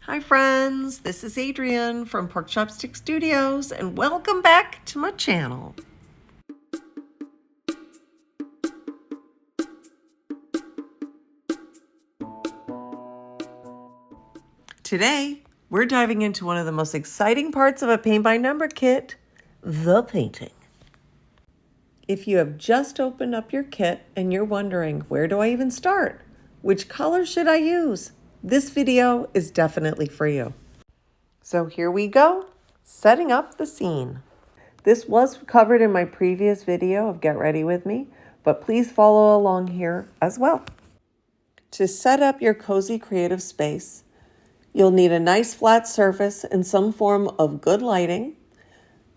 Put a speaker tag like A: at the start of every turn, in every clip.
A: Hi friends, this is Adrienne from Pork Chopstick Studios and welcome back to my channel. Today, we're diving into one of the most exciting parts of a paint by number kit, the painting. If you have just opened up your kit and you're wondering, where do I even start? Which color should I use? This video is definitely for you. So here we go, setting up the scene. This was covered in my previous video of Get Ready With Me, but please follow along here as well. To set up your cozy creative space, you'll need a nice flat surface and some form of good lighting.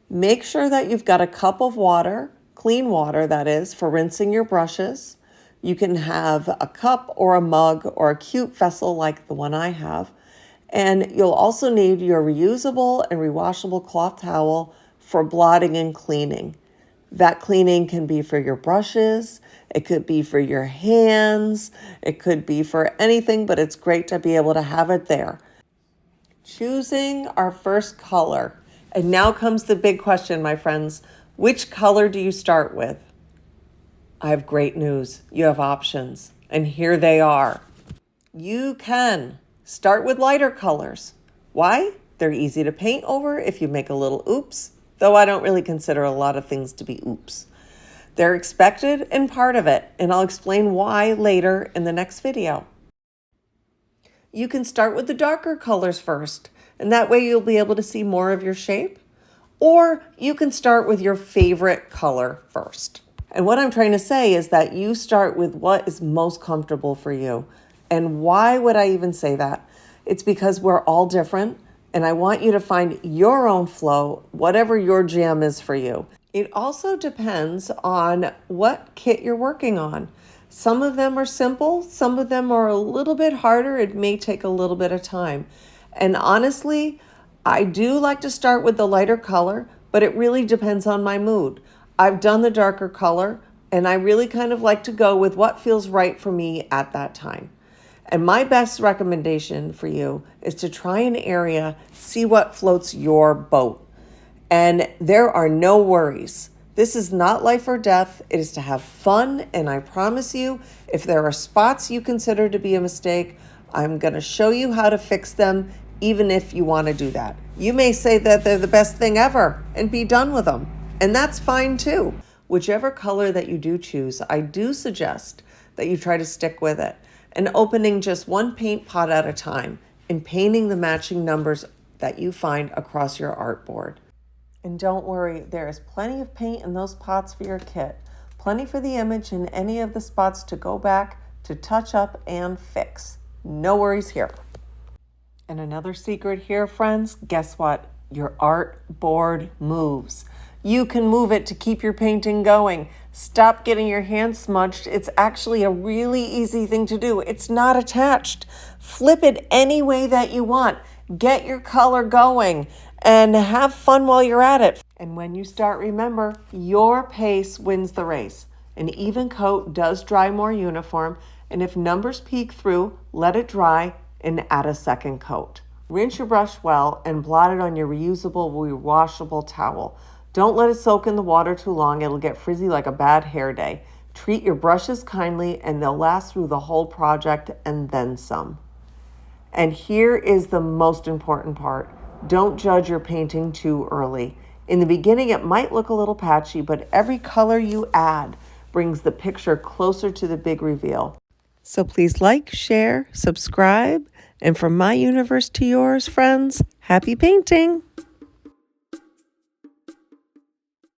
A: Make sure that you've got a cup of water, clean water that is, for rinsing your brushes. You can have a cup or a mug or a cute vessel like the one I have. And you'll also need your reusable and rewashable cloth towel for blotting and cleaning. That cleaning can be for your brushes, it could be for your hands, it could be for anything, but it's great to be able to have it there. Choosing our first color. And now comes the big question, my friends. Which color do you start with? I have great news. You have options, and here they are. You can start with lighter colors. Why? They're easy to paint over if you make a little oops, though I don't really consider a lot of things to be oops. They're expected and part of it, and I'll explain why later in the next video. You can start with the darker colors first, and that way you'll be able to see more of your shape. Or you can start with your favorite color first. And what I'm trying to say is that you start with what is most comfortable for you. And why would I even say that? It's because we're all different, and I want you to find your own flow, whatever your jam is for you. It also depends on what kit you're working on. Some of them are simple, some of them are a little bit harder. It may take a little bit of time. And honestly, I do like to start with the lighter color, but it really depends on my mood. I've done the darker color, and I really kind of like to go with what feels right for me at that time. And my best recommendation for you is to try an area, see what floats your boat. And there are no worries. This is not life or death. It is to have fun. And I promise you, if there are spots you consider to be a mistake, I'm going to show you how to fix them, even if you want to do that. You may say that they're the best thing ever and be done with them. And that's fine too. Whichever color that you do choose, I do suggest that you try to stick with it. And opening just one paint pot at a time and painting the matching numbers that you find across your artboard. And don't worry, there is plenty of paint in those pots for your kit. Plenty for the image and any of the spots to go back, to touch up and fix. No worries here. And another secret here, friends, guess what? Your artboard moves. You can move it to keep your painting going. Stop getting your hands smudged. It's actually a really easy thing to do. It's not attached. Flip it any way that you want. Get your color going and have fun while you're at it. And when you start, remember, your pace wins the race. An even coat does dry more uniform, and if numbers peek through, let it dry and add a second coat. Rinse your brush well and blot it on your reusable, rewashable towel. Don't let it soak in the water too long. It'll get frizzy like a bad hair day. Treat your brushes kindly and they'll last through the whole project and then some. And here is the most important part. Don't judge your painting too early. In the beginning, it might look a little patchy, but every color you add brings the picture closer to the big reveal. So please like, share, subscribe, and from my universe to yours, friends, happy painting!